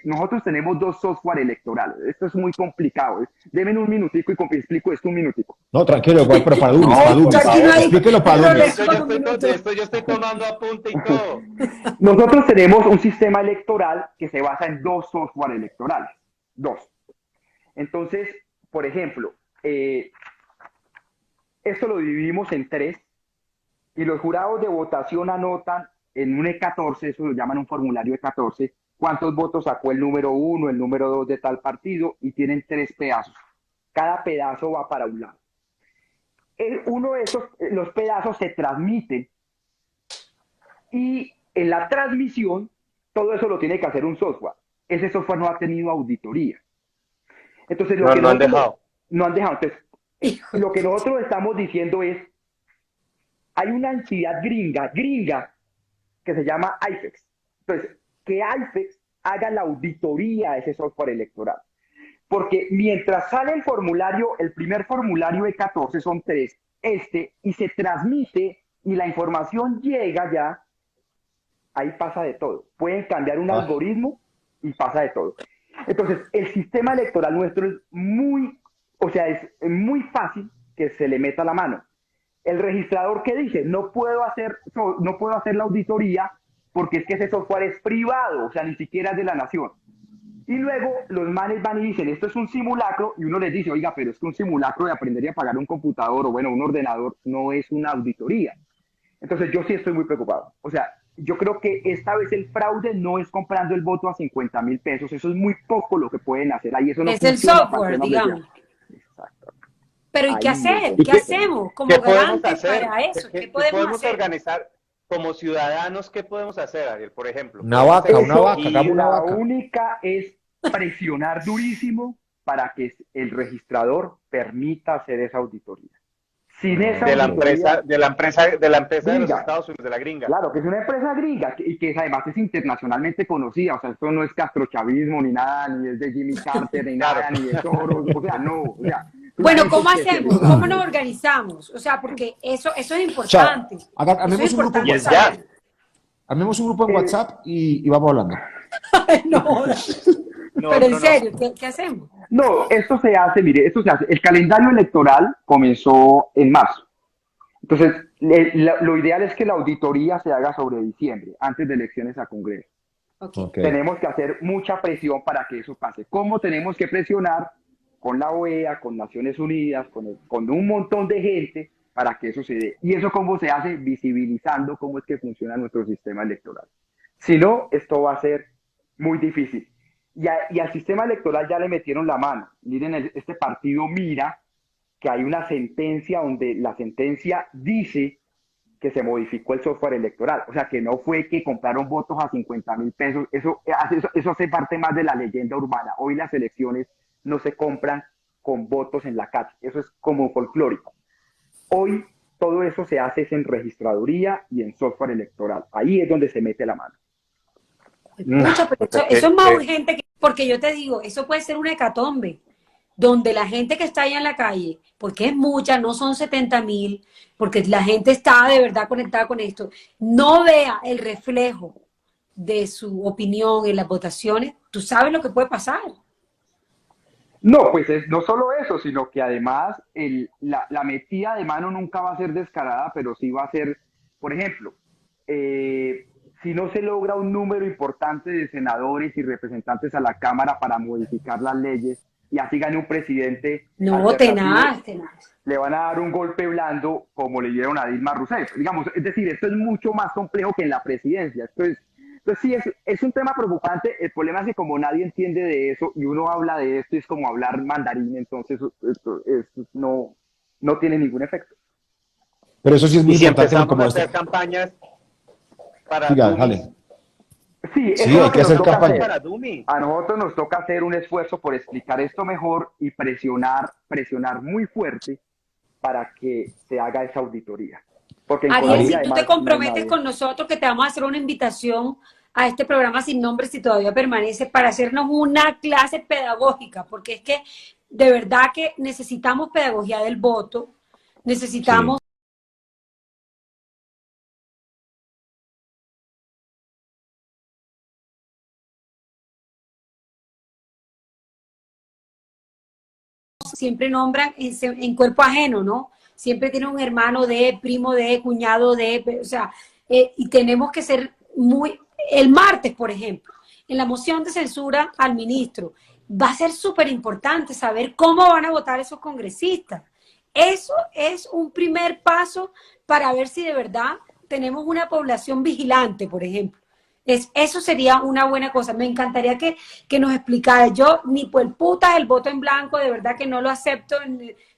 nosotros tenemos dos software electorales. Esto es muy complicado. Deme un minutico y explico esto un minutico. No, tranquilo, igual, pero para Dumis, No, para por Dumis. favor. Explíquelo para Dumis. De esto yo estoy tomando apunte y todo. Nosotros tenemos un sistema electoral que se basa en dos software electorales. Dos. Entonces, por ejemplo, esto lo dividimos en tres y los jurados de votación anotan en un E14, eso lo llaman un formulario E14, cuántos votos sacó el número uno, el número dos de tal partido y tienen tres pedazos. Cada pedazo va para un lado. Uno de esos, los pedazos se transmiten y en la transmisión todo eso lo tiene que hacer un software. Ese software no ha tenido auditoría. Entonces, lo No, que no han nosotros dejado. no han dejado. Entonces, lo que nosotros estamos diciendo es, hay una entidad gringa, que se llama IFEX. Entonces, que IFEX haga la auditoría de ese software electoral. Porque mientras sale el formulario, el primer formulario de 14 son tres, y se transmite y la información llega ya, ahí pasa de todo. Pueden cambiar un algoritmo y pasa de todo. Entonces, el sistema electoral nuestro es es muy fácil que se le meta la mano. El registrador que dice, no puedo hacer la auditoría porque es que ese software es privado, o sea, ni siquiera es de la nación. Y luego los manes van y dicen, esto es un simulacro, y uno les dice, oiga, pero es que un simulacro de aprender a pagar un computador o, bueno, un ordenador no es una auditoría. Entonces yo sí estoy muy preocupado. O sea, yo creo que esta vez el fraude no es comprando el voto a 50.000 pesos, eso es muy poco lo que pueden hacer ahí, eso no Es el funciona para software, hacer una digamos. Exacto. Pero ¿y qué Ahí es hacer? donde ¿Qué qué, hacemos como qué podemos garantes hacer? para eso? ¿Qué ¿Qué podemos podemos hacer? organizar como ciudadanos? ¿Qué podemos hacer, Ariel? Por ejemplo, Una podemos vaca, hagamos exigir una la vaca. única es presionar durísimo para que el registrador permita hacer esa auditoría. Sin esa de la auditoría empresa, de la empresa, de la empresa de los gringa, Estados Unidos, de la gringa. claro, que es una empresa gringa y que además es internacionalmente conocida, o sea, esto no es castrochavismo ni nada, ni es de Jimmy Carter, ni Claro. nada, ni de Soros, o sea, no, o sea, es una Bueno, gente ¿cómo hacemos? especializada ¿Cómo en nos eso. organizamos? O sea, porque eso es O sea, importante. Eso es armemos un grupo en Y importante es WhatsApp. ya. saber. Armemos un grupo en El, WhatsApp y vamos hablando. Ay, no, No, pero en no, no. serio, ¿qué hacemos? no, esto se hace, mire, esto se hace. El calendario electoral comenzó en marzo. Entonces, lo ideal es que la auditoría se haga sobre diciembre, antes de elecciones a Congreso. Ok. Ok. Tenemos que hacer mucha presión para que eso pase. ¿Cómo tenemos que presionar? Con la OEA, con Naciones Unidas, con un montón de gente para que eso se dé. ¿Y eso cómo se hace? Visibilizando cómo es que funciona nuestro sistema electoral. Si no, esto va a ser muy difícil. Y al sistema electoral ya le metieron la mano. Miren, este partido Mira que hay una sentencia donde la sentencia dice que se modificó el software electoral. O sea, que no fue que compraron votos a 50.000 pesos. Eso hace parte más de la leyenda urbana. Hoy las elecciones no se compran con votos en la calle. Eso es como folclórico. Hoy todo eso se hace en registraduría y en software electoral. Ahí es donde se mete la mano. Pucha, pero O sea, eso es más urgente porque yo te digo, eso puede ser una hecatombe, donde la gente que está ahí en la calle, porque es mucha, no son 70.000, porque la gente está de verdad conectada con esto, no vea el reflejo de su opinión en las votaciones, tú sabes lo que puede pasar. No, pues no solo eso, sino que además la metida de mano nunca va a ser descarada, pero sí va a ser, por ejemplo, si no se logra un número importante de senadores y representantes a la Cámara para modificar las leyes y así gane un presidente No, alternativo, tenaz, tenaz. le van a dar un golpe blando como le dieron a Dilma Rousseff. Digamos, es decir, esto es mucho más complejo que en la presidencia. Entonces sí, es un tema preocupante. El problema es que como nadie entiende de eso y uno habla de esto, es como hablar mandarín, entonces esto no tiene ningún efecto. Pero eso sí es muy y si importante porque empezamos como a esto... hacer campañas para Siga, Dummies, dale. Sí, eso Sí, es hay lo que que nos hacer toca campaña. hacer. para Dummies. A nosotros nos toca hacer un esfuerzo por explicar esto mejor y presionar muy fuerte para que se haga esa auditoría. Porque en Ariel, Colombia si tú te además no hay comprometes nadie. con nosotros, que te vamos a hacer una invitación a este programa sin nombre, si todavía permanece, para hacernos una clase pedagógica, porque es que de verdad que necesitamos pedagogía del voto, Sí. necesitamos siempre nombran en cuerpo ajeno, ¿no? Siempre tiene un hermano de, primo de, cuñado de, o sea, y tenemos que ser muy... El martes, por ejemplo, en la moción de censura al ministro, va a ser súper importante saber cómo van a votar esos congresistas. Eso es un primer paso para ver si de verdad tenemos una población vigilante, por ejemplo. Eso sería una buena cosa. Me encantaría que nos explicara. Yo ni por putas el voto en blanco, de verdad que no lo acepto.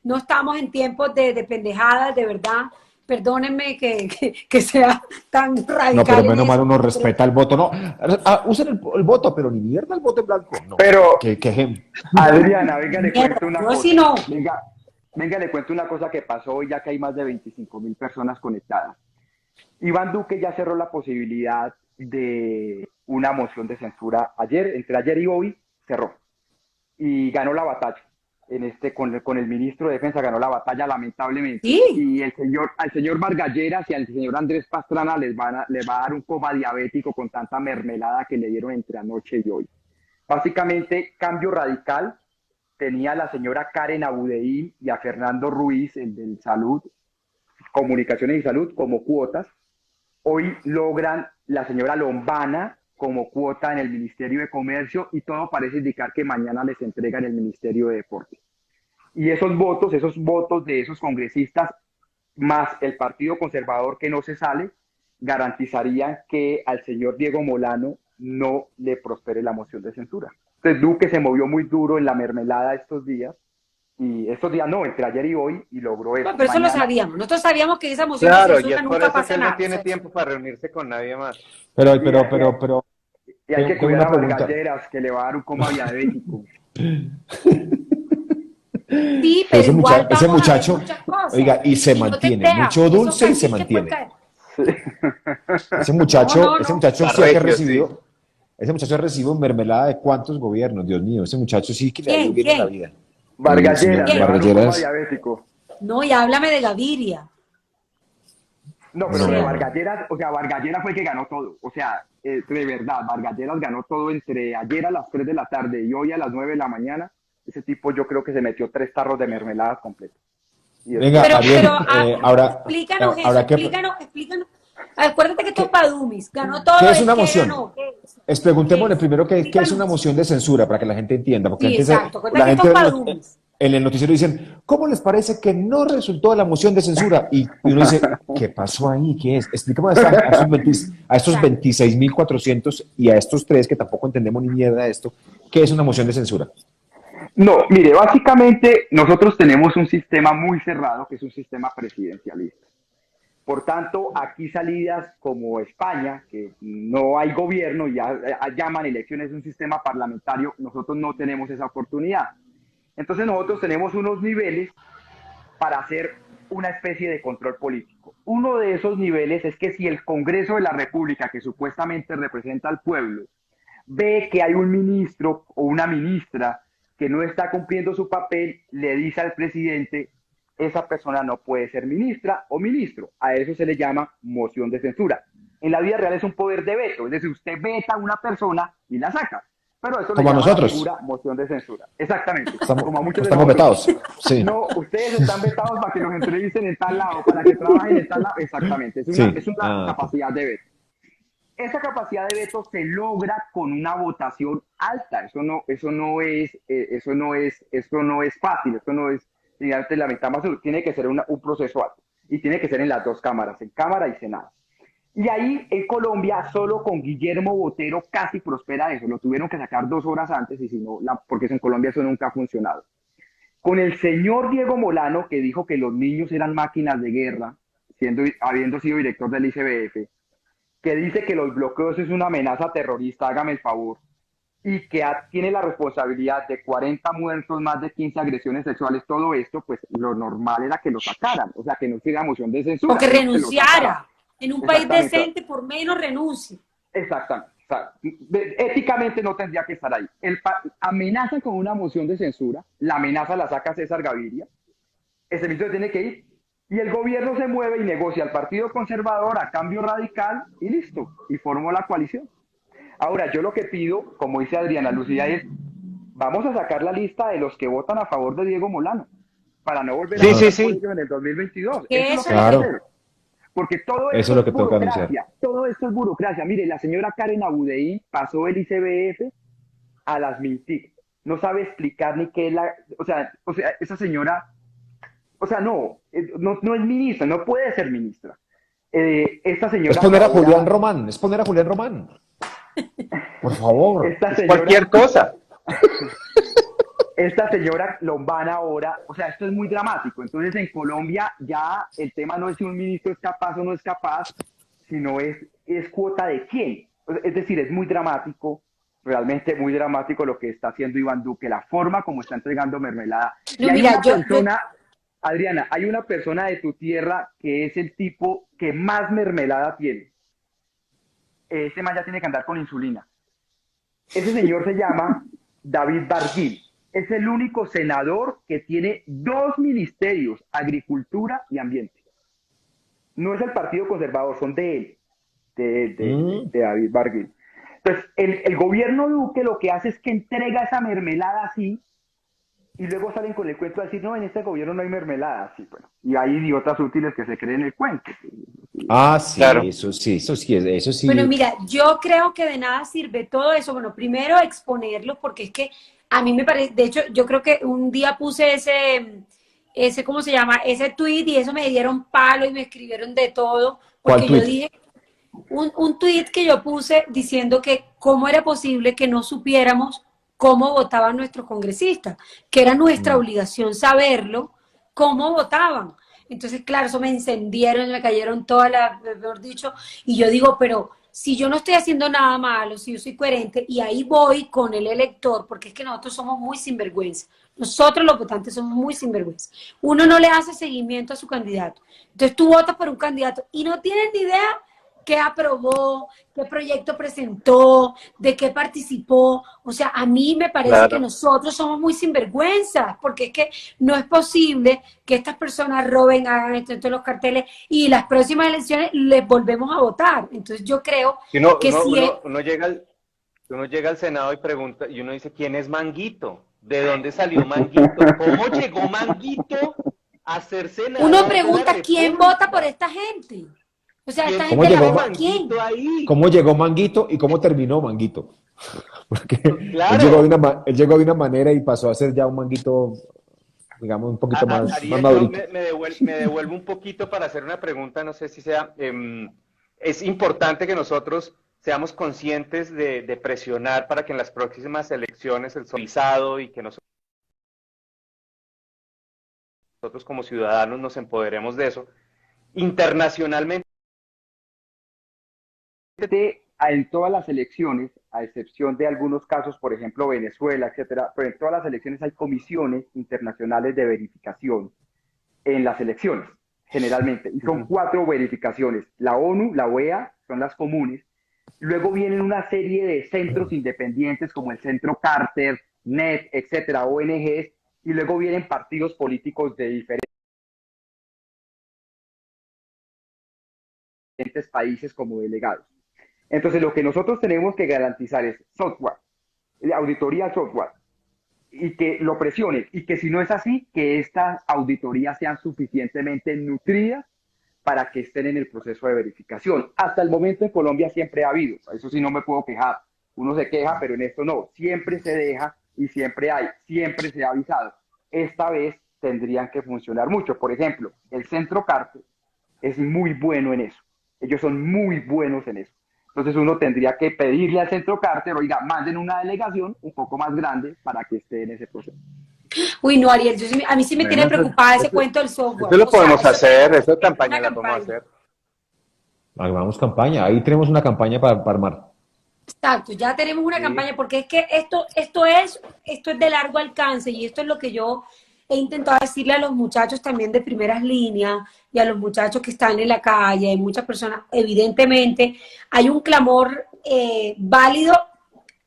No estamos en tiempos de pendejadas, de verdad. Perdónenme que sea tan radical. No, pero menos mal eso, uno respeta el voto. No, usen el voto, pero ni mierda el voto en blanco. No. Pero, Que Adriana, venga, le cuento una yo cosa. sí no. Venga, le cuento una cosa que pasó hoy, ya que hay más de 25.000 personas conectadas. Iván Duque ya cerró la posibilidad de una moción de censura ayer, entre ayer y hoy, cerró. Y ganó la batalla. Con el ministro de Defensa ganó la batalla, lamentablemente. Sí. Y al señor Vargas Lleras y al señor Andrés Pastrana le va a dar un coma diabético con tanta mermelada que le dieron entre anoche y hoy. Básicamente, cambio radical. Tenía a la señora Karen Abudeín y a Fernando Ruiz, el del Salud, Comunicaciones y Salud, como cuotas. Hoy logran la señora Lombana como cuota en el Ministerio de Comercio y todo parece indicar que mañana les entregan el Ministerio de Deporte. Y esos votos de esos congresistas, más el Partido Conservador que no se sale, garantizarían que al señor Diego Molano no le prospere la moción de censura. Entonces Duque se movió muy duro en la mermelada estos días, y estos días no, entre ayer y hoy, y logró eso. No, pero eso mañana, lo sabíamos. Nosotros sabíamos que esa moción Claro, de y censura es por nunca eso que pasa él nada. no tiene O sea, tiempo para reunirse con nadie más. pero, y hay que tengo cuidar una a pregunta. Vargas Lleras, que le va a dar un coma diabético. sí, Pero pero ese, igual ese vamos a ver muchacho, muchas cosas. oiga, y se Y no te mantiene, creas, mucho esos dulce y se caciques pueden mantiene. caer. Ese muchacho, No, no, ese no. muchacho Está sí ha regio, recibido, ese muchacho ha recibido mermelada de cuántos gobiernos, Dios mío, ese muchacho sí que le ha ido ¿Quién? bien en la ¿Quién? vida. El Vargas señor Lleras, le va a dar Vargas un coma Lleras, diabético. No, y háblame de Gaviria. No, O pero lo de sea, Vargas Lleras, o sea, Vargas Lleras fue el que ganó todo. O sea, de verdad, Vargas Lleras ganó todo entre ayer a las 3 de la tarde y hoy a las 9 de la mañana. Ese tipo yo creo que se metió 3 tarros de mermelada completo. Y venga, después, Ariel, pero explícanos eso, ahora explícanos. Acuérdate que esto es ¿qué, para Dumis. Ganó todo, qué es ¿el una qué moción? ganó? ¿Qué es? ¿Qué Preguntémosle es? primero qué es una Explícanos. moción de censura para que la gente entienda, porque Sí, antes exacto. Acuérdate la que esto gente es para Dumis. en el noticiero dicen, ¿cómo les parece que no resultó la moción de censura? Y uno dice, ¿qué pasó ahí? ¿Qué es? Explícame a estos Exacto. 26.400 y a estos tres que tampoco entendemos ni mierda de esto, ¿qué es una moción de censura? no, mire, básicamente nosotros tenemos un sistema muy cerrado, que es un sistema presidencialista. Por tanto, aquí salidas como España, que no hay gobierno y ya llaman elecciones, un sistema parlamentario, nosotros no tenemos esa oportunidad. Entonces nosotros tenemos unos niveles para hacer una especie de control político. Uno de esos niveles es que si el Congreso de la República, que supuestamente representa al pueblo, ve que hay un ministro o una ministra que no está cumpliendo su papel, le dice al presidente, esa persona no puede ser ministra o ministro. A eso se le llama moción de censura. En la vida real es un poder de veto, es decir, usted veta a una persona y la saca. Pero eso Como le a llama nosotros. la figura moción de censura. Exactamente. Estamos, Como a muchos de estamos nosotros. vetados. Sí, No, ustedes están vetados para que nos entrevisten en tal lado, para que trabajen en tal lado. Exactamente. sí. Es una capacidad de veto. Esa capacidad de veto se logra con una votación alta. Eso no es fácil. Esto no es la mitad más. Tiene que ser un proceso alto. Y tiene que ser en las dos cámaras, en Cámara y Senado. Y ahí en Colombia solo con Guillermo Botero casi prospera eso. Lo tuvieron que sacar 2 horas antes, y si no, porque en Colombia eso nunca ha funcionado. Con el señor Diego Molano, que dijo que los niños eran máquinas de guerra, habiendo sido director del ICBF, que dice que los bloqueos es una amenaza terrorista, hágame el favor, y que tiene la responsabilidad de 40 muertos, más de 15 agresiones sexuales, todo esto, pues lo normal era que lo sacaran, o sea, que no hubiera moción de censura. O que renunciara. En un país Exactamente. decente, por menos renuncie. Exactamente. O sea, éticamente no tendría que estar ahí. Amenaza con una moción de censura, la amenaza la saca César Gaviria, ese ministro tiene que ir, y el gobierno se mueve y negocia al Partido Conservador a Cambio Radical, y listo, y formó la coalición. Ahora, yo lo que pido, como dice Adriana Lucía, es vamos a sacar la lista de los que votan a favor de Diego Molano, para no volver a Sí, sí, votar por sí. ellos en el 2022. Que Eso es lo que Claro. hay que hacer. Porque todo Eso esto es lo es que toca anunciar. burocracia, todo esto es burocracia. Mire, la señora Karen Abudey pasó el ICBF a las Mintic. No sabe explicar ni qué es la... O sea, esa señora... O sea, no es ministra, no puede ser ministra. Esta Es señora... poner a Paola- Julián Román, es poner a Julián Román. Por favor. Esta Es señora, cualquier cosa. esta señora Lombana ahora, o sea, esto es muy dramático. Entonces en Colombia ya el tema no es si un ministro es capaz o no es capaz, sino es cuota de quién. Es decir, es muy dramático, realmente muy dramático lo que está haciendo Iván Duque, la forma como está entregando mermelada. No, Y hay mira, una yo- persona, Adriana, hay una persona de tu tierra que es el tipo que más mermelada tiene. Ese man ya tiene que andar con insulina. Ese señor se llama David Barguil. Es el único senador que tiene 2 ministerios, Agricultura y Ambiente. No es el Partido Conservador, son de él, de David Barguil. Entonces, el gobierno Duque lo que hace es que entrega esa mermelada así, y luego salen con el cuento de decir, no, en este gobierno no hay mermelada. Así, bueno. Y hay idiotas útiles que se creen el cuento. Ah, sí, Claro. eso sí, eso sí. Bueno, mira, yo creo que de nada sirve todo eso. Bueno, primero exponerlo, porque es que a mí me parece, de hecho, yo creo que un día puse ese, ¿cómo se llama? Ese tweet y eso me dieron palo y me escribieron de todo, ¿Cuál porque yo tuit? dije, un tweet que yo puse diciendo que cómo era posible que no supiéramos cómo votaban nuestros congresistas, que era nuestra obligación saberlo, cómo votaban. Entonces, claro, eso me encendieron, me cayeron todas las, mejor dicho, y yo digo, pero si yo no estoy haciendo nada malo, si yo soy coherente, y ahí voy con el elector, porque es que nosotros somos muy sinvergüenza. Nosotros los votantes somos muy sinvergüenza. Uno no le hace seguimiento a su candidato. Entonces tú votas por un candidato y no tienes ni idea qué aprobó, qué proyecto presentó, de qué participó. O sea, a mí me parece Claro. que nosotros somos muy sinvergüenzas, porque es que no es posible que estas personas roben, hagan esto en los carteles y las próximas elecciones les volvemos a votar. Entonces yo creo Si uno, que uno, si uno, uno llega al Senado y pregunta, y uno dice, ¿quién es Manguito? ¿De dónde salió Manguito? ¿Cómo llegó Manguito a ser senador uno de la pregunta quién República? vota por esta gente. O sea, esta ¿Cómo gente la llegó vota quién. Manguito ahí? ¿Cómo llegó Manguito y cómo terminó Manguito? Porque Claro. él llegó de una manera y pasó a ser ya un Manguito, digamos, un poquito más Ariel, yo madurito. me devuelvo un poquito para hacer una pregunta, no sé si sea, es importante que nosotros seamos conscientes de presionar para que en las próximas elecciones el solicitado y que nosotros como ciudadanos nos empoderemos de eso. Internacionalmente, En todas las elecciones, a excepción de algunos casos, por ejemplo, Venezuela, etcétera, pero en todas las elecciones hay comisiones internacionales de verificación en las elecciones, generalmente, y son 4 verificaciones. La ONU, la OEA, son las comunes. Luego vienen una serie de centros independientes como el Centro Carter, NET, etcétera, ONGs, y luego vienen partidos políticos de diferentes países como delegados. Entonces, lo que nosotros tenemos que garantizar es software, auditoría al software, y que lo presionen, y que si no es así, que estas auditorías sean suficientemente nutridas para que estén en el proceso de verificación. Hasta el momento en Colombia siempre ha habido, eso sí no me puedo quejar. Uno se queja, pero en esto no. Siempre se deja y siempre hay, siempre se ha avisado. Esta vez tendrían que funcionar mucho. Por ejemplo, el Centro Carter es muy bueno en eso. Ellos son muy buenos en eso. Entonces uno tendría que pedirle al Centro Carter, oiga, manden una delegación un poco más grande para que esté en ese proceso. Uy, no, Ariel, a mí sí me tiene preocupada ese cuento del software. eso lo O sea, podemos eso hacer, esa una campaña la podemos campaña. hacer. Hagamos campaña, ahí tenemos una campaña para armar. Exacto, ya tenemos una Sí. campaña, porque es que esto es de largo alcance y esto es lo que yo he intentado decirle a los muchachos también de primeras líneas y a los muchachos que están en la calle, hay muchas personas, evidentemente, hay un clamor válido,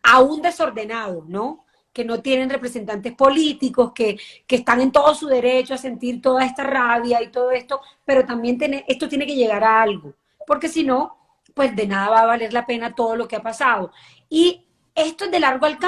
aún desordenado, ¿no? Que no tienen representantes políticos, que están en todo su derecho a sentir toda esta rabia y todo esto, pero también esto tiene que llegar a algo, porque si no, pues de nada va a valer la pena todo lo que ha pasado. Y esto es de largo alcance.